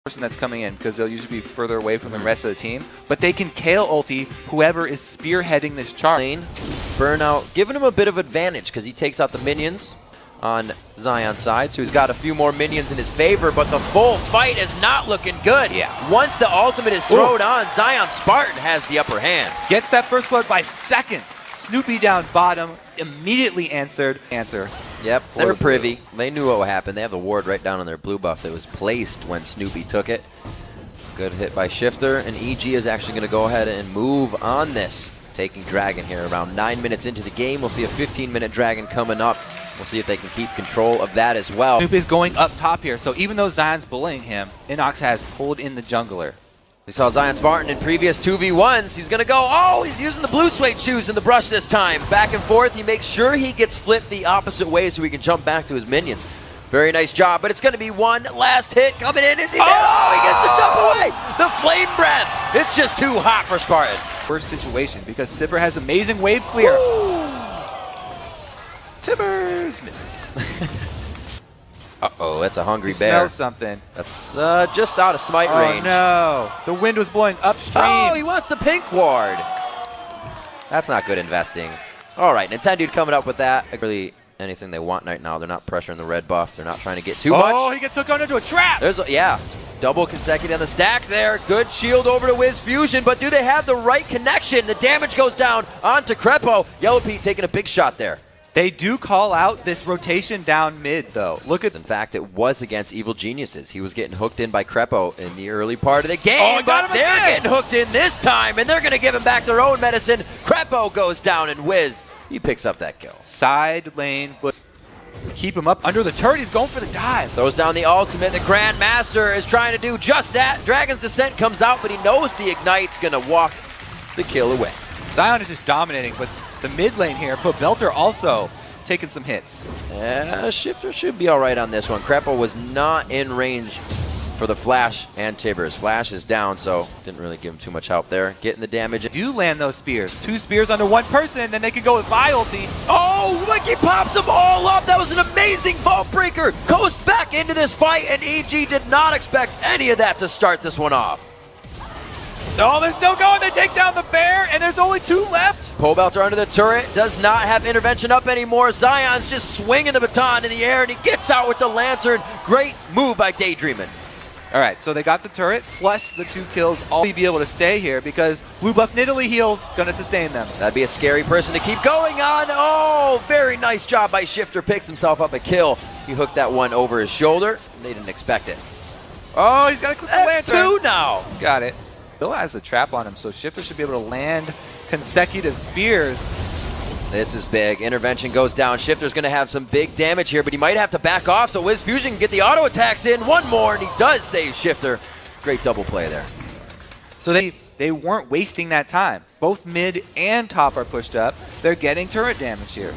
person that's coming in because they'll usually be further away from the rest of the team, but they can KO ulti whoever is spearheading this charge. Burnout giving him a bit of advantage because he takes out the minions on Zion's side, so he's got a few more minions in his favor, but the full fight is not looking good. Yeah. Once the ultimate is thrown on, Zionspartan has the upper hand. Gets that first blood by seconds. Snoopy down bottom, immediately answered. Yep, they're privy. They knew what would happen. They have the ward right down on their blue buff that was placed when Snoopy took it. Good hit by Shifter, and EG is actually going to go ahead and move on this. Taking Dragon here around 9 minutes into the game. We'll see a 15-minute Dragon coming up. We'll see if they can keep control of that as well. Snoopy's going up top here, so even though Zion's bullying him, Innox has pulled in the jungler. We saw Zionspartan in previous 2v1s. He's going to go, oh, he's using the blue suede shoes in the brush this time. Back and forth, he makes sure he gets flipped the opposite way so he can jump back to his minions. Very nice job, but it's going to be one last hit coming in. Is he there? Oh, he gets the jump away. The flame breath. It's just too hot for Spartan. Worst situation because Sipper has amazing wave clear. Tibbers misses. Uh-oh, that's a hungry He bear. smells something. That's just out of smite range. Oh, no. The wind was blowing upstream. Oh, he wants the pink ward. That's not good investing. All right, Nintendo coming up with that. Really anything they want right now. They're not pressuring the red buff. They're not trying to get too much. Oh, he gets hooked into a trap. Yeah, double consecutive on the stack there. Good shield over to Wiz Fusion, but do they have the right connection? The damage goes down onto Crepo. Yellow Pete taking a big shot there. They do call out this rotation down mid, though. Look at. In fact, it was against Evil Geniuses. He was getting hooked in by Crepo in the early part of the game, but they're getting hooked in this time, and they're going to give him back their own medicine. Crepo goes down, and Wiz, he picks up that kill. Side lane, but keep him up under the turret. He's going for the dive. Throws down the ultimate. The Grandmaster is trying to do just that. Dragon's Descent comes out, but he knows the Ignite's going to walk the kill away. Zion is just dominating, but the mid lane here, but Belter also taking some hits. Yeah, Shifter should be all right on this one. Crepo was not in range for the Flash and Tibbers. Flash is down, so didn't really give him too much help there. Getting the damage. Do land those spears. 2 spears under 1 person, then they could go with Vi ulti. Oh, like he popped them all up. That was an amazing vault breaker. Coast back into this fight, and EG did not expect any of that to start this one off. Oh, they're still going. They take down the bear, and there's only 2 left. Belter under the turret, does not have intervention up anymore. Zion's just swinging the baton in the air, and he gets out with the lantern. Great move by Daydreamin'. All right, so they got the turret, plus the 2 kills. All be able to stay here because blue buff Nidalee heals, going to sustain them. That'd be a scary person to keep going on. Oh, very nice job by Shifter. Picks himself up a kill. He hooked that one over his shoulder, and they didn't expect it. Oh, he's got to click the lantern. 2 now. Got it. Bill has a trap on him, so Shifter should be able to land consecutive spears. This is big. Intervention goes down. Shifter's going to have some big damage here, but he might have to back off, so Wiz Fusion can get the auto attacks in. One more, and he does save Shifter. Great double play there. So they weren't wasting that time. Both mid and top are pushed up. They're getting turret damage here.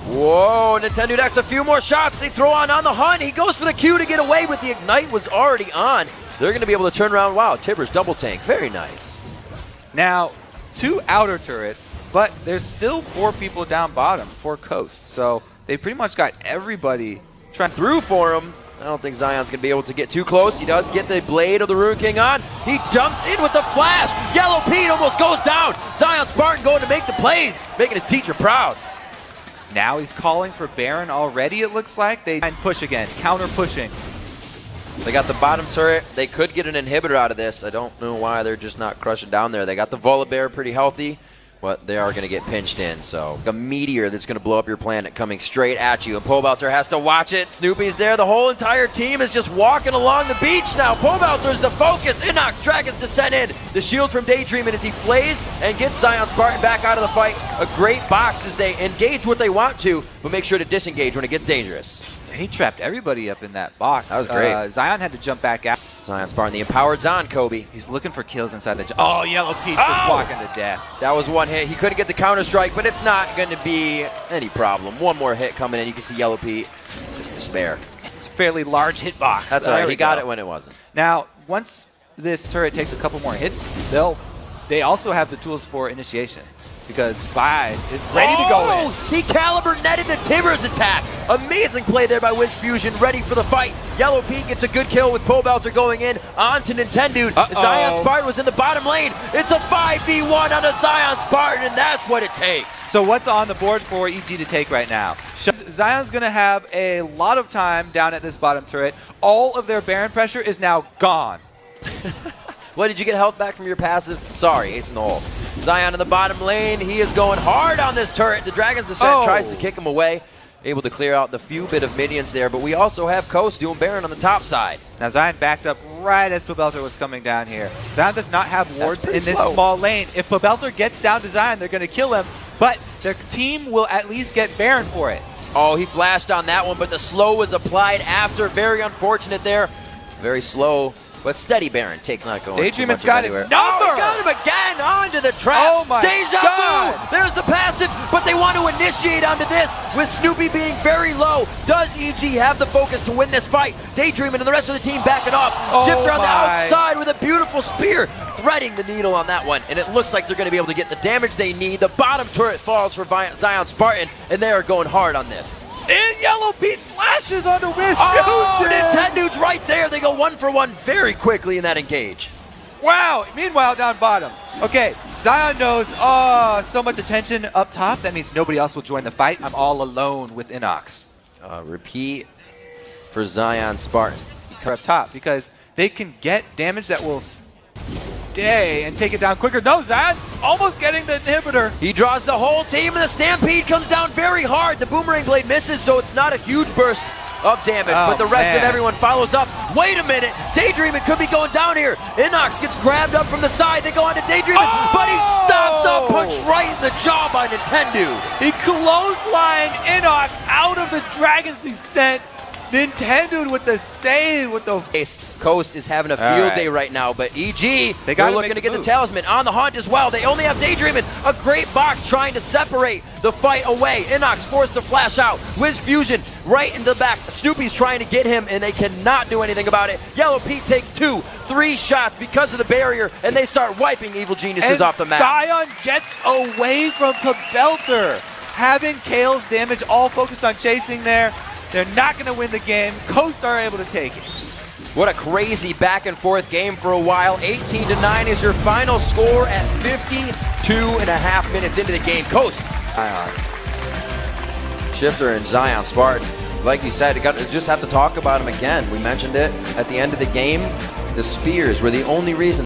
Whoa, Nintendo Dex a few more shots. They throw on the hunt. He goes for the Q to get away, but the Ignite was already on. They're going to be able to turn around. Wow, Tibbers double tank. Very nice. Now, 2 outer turrets, but there's still 4 people down bottom, 4 coast. So they pretty much got everybody trying through for him. I don't think Zion's going to be able to get too close. He does get the Blade of the Rune King on. He dumps in with the flash. Yellow Pete almost goes down. Zionspartan going to make the plays, making his teacher proud. Now he's calling for Baron already, it looks like. They push again, counter pushing. They got the bottom turret. They could get an inhibitor out of this. I don't know why they're just not crushing down there. They got the Volibear pretty healthy, but they are going to get pinched in. So a meteor that's going to blow up your planet coming straight at you. And Belter has to watch it. Snoopy's there. The whole entire team is just walking along the beach now. Belter's the focus. Innox, Dragon's Descent in. The shield from Daydreamin' as he flays and gets Zionspartan back out of the fight. A great box as they engage what they want to, but make sure to disengage when it gets dangerous. He trapped everybody up in that box. That was great. Zion had to jump back out. Zionspartan, the empowered Zon, Kobe. He's looking for kills inside the... Oh, Yellow Pete just walking to death. That was one hit. He couldn't get the counter strike, but it's not going to be any problem. One more hit coming in. You can see Yellow Pete just despair. It's a fairly large hitbox. That's all right. He got it when it wasn't. Now, once this turret takes a couple more hits, they also have the tools for initiation. because Vi is ready to go in. He caliber netted the Timbers attack. Amazing play there by Wiz Fusion, ready for the fight. Yellow Peak gets a good kill with Pobelter going in onto Nintendo. Zionspartan was in the bottom lane. It's a 5v1 on a Zionspartan, and that's what it takes. So what's on the board for EG to take right now? Zion's going to have a lot of time down at this bottom turret. All of their Baron pressure is now gone. What, did you get health back from your passive? Sorry, ace in the hole. Zion in the bottom lane. He is going hard on this turret. The Dragon's Descent tries to kick him away. Able to clear out the few bit of minions there, but we also have Coast doing Baron on the top side. Now Zion backed up right as Pobelter was coming down here. Zion does not have wards in this small lane. If Pobelter gets down to Zion, they're going to kill him, but their team will at least get Baron for it. Oh, he flashed on that one, but the slow was applied after. Very unfortunate there. Very slow, but steady Baron. Take not going too much got anywhere. His number! Oh, he got him again onto the trap. Oh my Deja God! vu! There's the passive, but they want to initiate onto this with Snoopy being very low. Does EG have the focus to win this fight? Daydreaming and the rest of the team backing off. Shifter on the outside with a beautiful spear, threading the needle on that one, and it looks like they're going to be able to get the damage they need. The bottom turret falls for Zionspartan, and they are going hard on this. And Yellow Pete flashes onto Wiz Fusion! Oh, Nintendo's right there. They go 1-for-1 very quickly in that engage. Wow! Meanwhile, down bottom. Okay, Zion knows, so much attention up top. That means nobody else will join the fight. I'm all alone with Innox. Repeat for Zionspartan. Up top, because they can get damage that will stay and take it down quicker. No, Zion almost getting the inhibitor. He draws the whole team, and the Stampede comes down very hard. The Boomerang Blade misses, so it's not a huge burst of damage, but the rest of everyone follows up. Wait a minute, Daydreaming could be going down here. Innox gets grabbed up from the side. They go on to Daydreaming, but he's stopped up, punched right in the jaw by Nintendo. He clotheslined Innox out of the Dragon's Descent. Nintendo with the save, with the... Coast is having a field day right now, but EG, they're looking to get the Talisman on the hunt as well. They only have Daydreaming. A great box trying to separate the fight away. Innox forced to flash out. Wiz Fusion right in the back. Snoopy's trying to get him, and they cannot do anything about it. Yellow Pete takes 2, 3 shots because of the barrier, and they start wiping Evil Geniuses off the map. Zion gets away from Pobelter. Having Kale's damage all focused on chasing there. They're not going to win the game. Coast are able to take it. What a crazy back and forth game for a while. 18-9 is your final score at 52.5 minutes into the game. Coast. Shifter and Zionspartan. Like you said, you just have to talk about him again. We mentioned it at the end of the game. The spears were the only reason